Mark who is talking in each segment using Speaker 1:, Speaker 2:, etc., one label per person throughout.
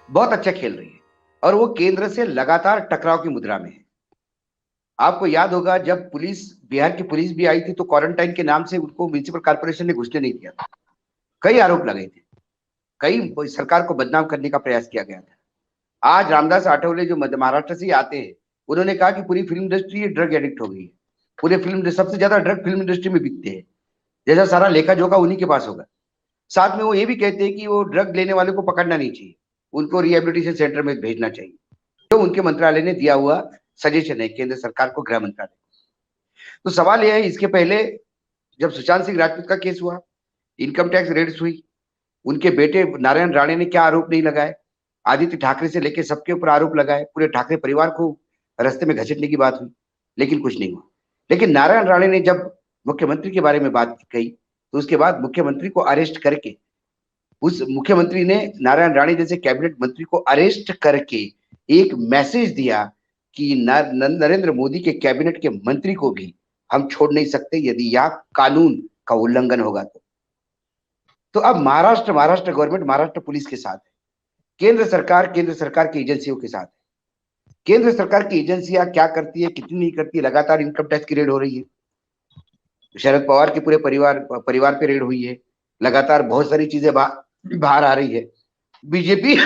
Speaker 1: बहुत अच्छा खेल रही है और वो केंद्र से लगातार टकराव की मुद्रा में है। आपको याद होगा जब पुलिस, बिहार की पुलिस भी आई थी तो क्वारंटाइन के नाम से उनको म्युनिसिपल कॉर्पोरेशन ने घुसने नहीं दिया था। कई आरोप लगे थे, कई सरकार को बदनाम करने का प्रयास किया गया था। आज रामदास आठवले जो महाराष्ट्र से ही आते हैं, उन्होंने कहा कि पूरी फिल्म इंडस्ट्री ड्रग एडिक्ट हो गई है। पूरे फिल्म सबसे ज्यादा ड्रग फिल्म इंडस्ट्री में बिकते हैं, जैसा सारा लेखा जोखा उन्हीं के पास होगा। साथ में वो ये भी कहते हैं कि वो ड्रग लेने वाले को पकड़ना नहीं चाहिए, उनको रिहेबिलिटेशन सेंटर में भेजना चाहिए, जो उनके मंत्रालय ने दिया हुआ सजेशन है केंद्र सरकार को, गृह मंत्रालय। तो सवाल यह है, इसके पहले जब सुशांत सिंह राजपूत का केस हुआ, इनकम टैक्स रेड्स हुई, उनके बेटे नारायण राणे ने क्या आरोप नहीं लगाए? आदित्य ठाकरे से लेकर सबके ऊपर आरोप लगाए, पूरे ठाकरे परिवार को रास्ते में घसीटने की बात हुई, लेकिन कुछ नहीं हुआ। लेकिन नारायण राणे ने जब मुख्यमंत्री के बारे में बात कही, तो उसके बाद मुख्यमंत्री को अरेस्ट करके, उस मुख्यमंत्री ने नारायण राणे जैसे कैबिनेट मंत्री को अरेस्ट करके एक मैसेज दिया कि नरेंद्र मोदी के कैबिनेट के मंत्री को भी हम छोड़ नहीं सकते यदि यह कानून का उल्लंघन होगा तो अब महाराष्ट्र गवर्नमेंट महाराष्ट्र पुलिस के साथ है, केंद्र सरकार की एजेंसियों के साथ है। केंद्र सरकार की एजेंसियां क्या करती है, कितनी नहीं करती है, लगातार इनकम टैक्स की रेड हो रही है। शरद पवार के पूरे परिवार पे रेड हुई है, लगातार बहुत सारी चीजें बाहर आ रही है। बीजेपी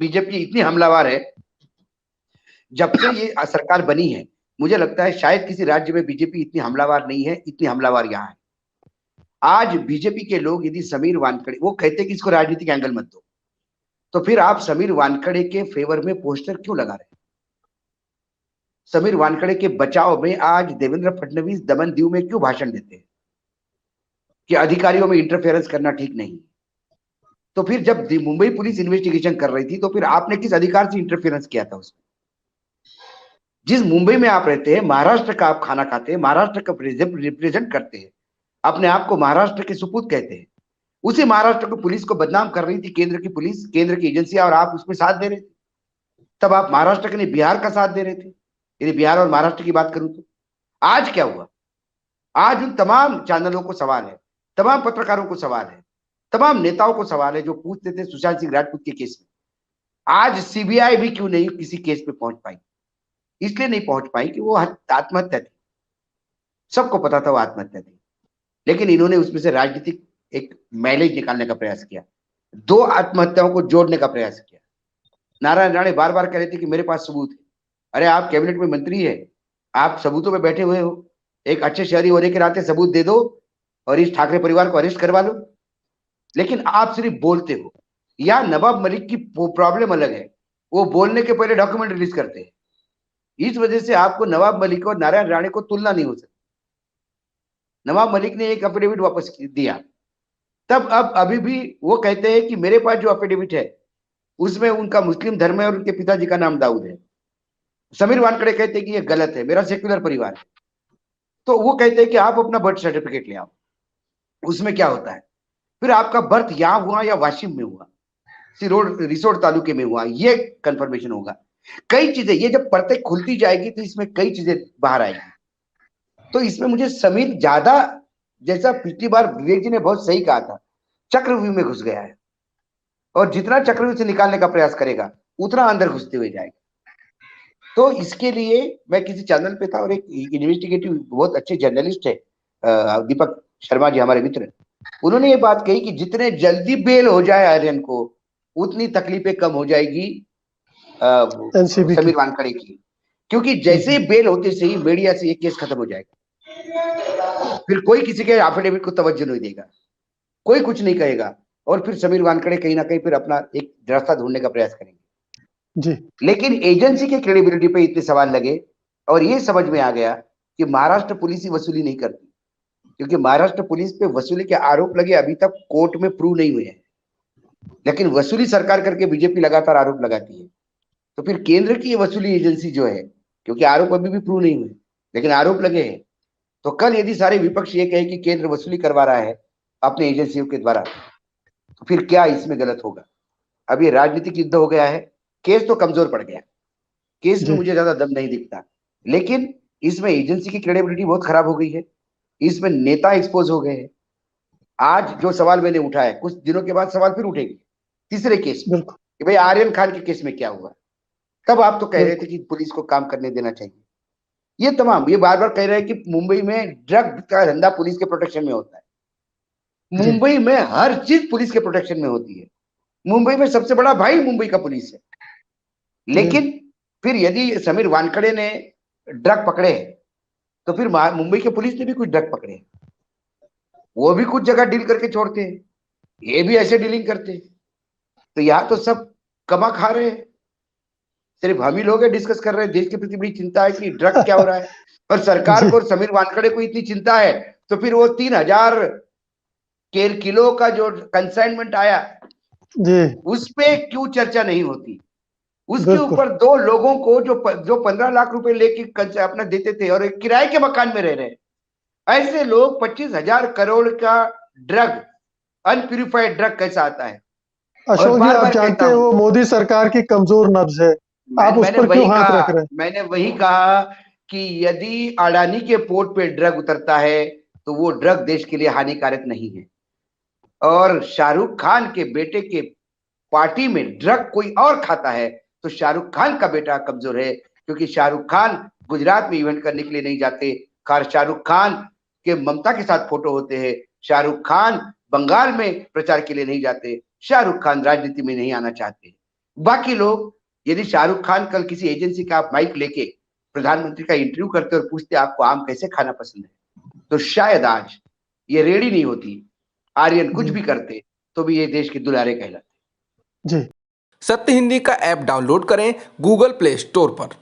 Speaker 1: बीजेपी इतनी हमलावर है, जब से ये सरकार बनी है, मुझे लगता है शायद किसी राज्य में बीजेपी इतनी हमलावर नहीं है, इतनी हमलावर यहाँ है। आज बीजेपी के लोग यदि समीर वानखड़े, वो कहते हैं कि इसको राजनीतिक एंगल मत दो, तो फिर आप समीर वानखड़े के फेवर में पोस्टर क्यों लगा रहे हैं? समीर वानखड़े के बचाव में आज देवेंद्र फडणवीस दमन दीव में क्यों भाषण देते हैं कि अधिकारियों में इंटरफेरेंस करना ठीक नहीं? तो फिर जब मुंबई पुलिस इन्वेस्टिगेशन कर रही थी, तो फिर आपने किस अधिकार से इंटरफेरेंस किया था उसमें? जिस मुंबई में आप रहते हैं, महाराष्ट्र का आप खाना खाते हैं, महाराष्ट्र का रिप्रेजेंट करते हैं, अपने आप को महाराष्ट्र के सुपूत कहते हैं, उसी महाराष्ट्र को पुलिस को बदनाम कर रही थी केंद्र की पुलिस, केंद्र की एजेंसियां, और आप उसमें साथ दे रहे थे। तब आप महाराष्ट्र के नहीं बिहार का साथ दे रहे थे। यदि बिहार और महाराष्ट्र की बात करूं तो आज क्या हुआ? आज उन तमाम चैनलों को सवाल है, तमाम पत्रकारों को सवाल है, तमाम नेताओं को सवाल है जो पूछते थे सुशांत सिंह राजपूत के केस में, आज सीबीआई भी क्यों नहीं किसी केस पे पहुंच पाई? इसलिए नहीं पहुंच पाई कि वो आत्महत्या थी, सबको पता था वो आत्महत्या थी, लेकिन इन्होंने उसमें से राजनीतिक एक माइलेज निकालने का प्रयास किया, दो आत्महत्याओं को जोड़ने का प्रयास किया। नारायण राणे बार बार कह रहे थे कि मेरे पास सबूत है। अरे आप कैबिनेट में मंत्री है, आप सबूतों पे बैठे हुए हो, एक अच्छे शहरी होने के नाते सबूत दे दो और इस ठाकरे परिवार को अरेस्ट करवा लो। लेकिन आप सिर्फ बोलते हो। या नवाब मलिक की प्रॉब्लम अलग है, वो बोलने के पहले डॉक्यूमेंट रिलीज करते हैं, इस वजह से आपको नवाब मलिक और नारायण राणे को तुलना नहीं हो सकती। नवाब मलिक ने एक एफिडेविट वापस दिया, तब अब अभी भी वो कहते हैं कि मेरे पास जो एफिडेविट है उसमें उनका मुस्लिम धर्म है और उनके पिताजी का नाम दाऊद है। समीर वानखड़े कहते हैं कि ये गलत है, मेरा सेक्युलर परिवार है। तो वो कहते हैं कि आप अपना बर्थ सर्टिफिकेट ले आओ, उसमें क्या होता है? फिर आपका बर्थ यहां हुआ या वाशिम में हुआ, सिरोड रिसोड तालुके में हुआ, ये कंफर्मेशन होगा। कई चीजें, ये जब परतें खुलती जाएगी तो इसमें कई चीजें बाहर आएगी। तो इसमें मुझे समीर ज्यादा, जैसा पिछली बार विवेक जी ने बहुत सही कहा था, चक्रव्यूह में घुस गया है, और जितना चक्रव्यूह से निकालने का प्रयास करेगा उतना अंदर घुसते हुए जाएगा। तो इसके लिए मैं किसी चैनल पे था और एक इन्वेस्टिगेटिव बहुत अच्छे जर्नलिस्ट है दीपक शर्मा जी, हमारे मित्र, उन्होंने ये बात कही कि जितने जल्दी बेल हो जाए आर्यन को, उतनी तकलीफें कम हो जाएगी
Speaker 2: एनसीबी की,
Speaker 1: समीर वानखड़े की, क्योंकि जैसे ही बेल होते से ही मीडिया से ये केस खत्म हो जाएगा, फिर कोई किसी के एफिडेविट को तवज्जो नहीं देगा, कोई कुछ नहीं कहेगा, और फिर समीर वानखड़े कहीं ना कहीं फिर अपना एक रास्ता ढूंढने का प्रयास करेंगे
Speaker 2: जी।
Speaker 1: लेकिन एजेंसी के क्रेडिबिलिटी पे इतने सवाल लगे और ये समझ में आ गया कि महाराष्ट्र पुलिस ही वसूली नहीं करती, क्योंकि महाराष्ट्र पुलिस पे वसूली के आरोप लगे अभी तक कोर्ट में प्रूव नहीं हुए हैं, लेकिन वसूली सरकार करके बीजेपी लगातार आरोप लगाती है। तो फिर केंद्र की ये वसूली एजेंसी जो है, क्योंकि आरोप अभी भी प्रूव नहीं हुए लेकिन आरोप लगे हैं, तो कल यदि सारे विपक्ष ये कहे कि केंद्र वसूली करवा रहा है अपने एजेंसियों के द्वारा, तो फिर क्या इसमें गलत होगा? अब ये राजनीतिक युद्ध हो गया है, केस तो कमजोर पड़ गया, केस में मुझे ज्यादा दम नहीं दिखता, लेकिन इसमें एजेंसी की क्रेडिबिलिटी बहुत खराब हो गई है, इसमें नेता एक्सपोज हो गए हैं। आज जो सवाल मैंने उठाया, कुछ दिनों के बाद सवाल फिर उठेगी तीसरे केस में, कि भाई आर्यन खान के केस में क्या हुआ, तब आप तो कह रहे थे कि पुलिस को काम करने देना चाहिए। ये तमाम, ये बार बार कह रहे हैं कि मुंबई में ड्रग का धंधा पुलिस के प्रोटेक्शन में होता है। मुंबई में हर चीज पुलिस के प्रोटेक्शन में होती है। मुंबई में सबसे बड़ा भाई मुंबई का पुलिस है। लेकिन फिर यदि समीर वानखड़े ने ड्रग पकड़े तो फिर मुंबई के पुलिस ने भी कुछ ड्रग पकड़े, वो भी कुछ जगह डील करके छोड़ते हैं, ये भी ऐसे डीलिंग करते हैं। तो यहाँ तो सब कमा खा रहे हैं, सिर्फ हम ही लोग डिस्कस कर रहे हैं। देश के प्रति बड़ी चिंता है कि ड्रग क्या हो रहा है, और सरकार को समीर वानखड़े को इतनी चिंता है तो फिर वो 3000 किलो का जो कंसाइनमेंट आया
Speaker 2: जी,
Speaker 1: उस पे क्यों चर्चा नहीं होती? उसके ऊपर 2 लोगों को जो 15 लाख रुपए लेके अपना देते थे और एक किराए के मकान में रह रहे, ऐसे लोग 25,000 करोड़ का ड्रग, अनप्यूरिफाइड ड्रग कैसा आता है?
Speaker 2: अशोक जी, आप जानते हैं वो मोदी सरकार की कमजोर नब्ज है, आप उस पर क्यों हाथ रख रहे हैं?
Speaker 1: मैंने वही कहा कि यदि अडानी के पोर्ट पे ड्रग उतरता है तो वो ड्रग देश के लिए हानिकारक नहीं है, और शाहरुख खान के बेटे के पार्टी में ड्रग कोई और खाता है तो शाहरुख खान का बेटा कमजोर है, क्योंकि शाहरुख खान गुजरात में इवेंट करने के लिए नहीं जाते, शाहरुख खान के ममता के साथ फोटो होते हैं, शाहरुख खान बंगाल में प्रचार के लिए नहीं जाते, शाहरुख खान राजनीति में नहीं आना चाहते। बाकी लोग, यदि शाहरुख खान कल किसी एजेंसी का माइक लेके प्रधानमंत्री का इंटरव्यू करते और पूछते आपको आम कैसे खाना पसंद है, तो शायद आज ये रेडी नहीं होती। आर्यन कुछ भी करते तो भी ये देश के दुलारे कहलाते।
Speaker 2: जी।
Speaker 3: सत्य हिंदी का ऐप डाउनलोड करें गूगल प्ले स्टोर पर।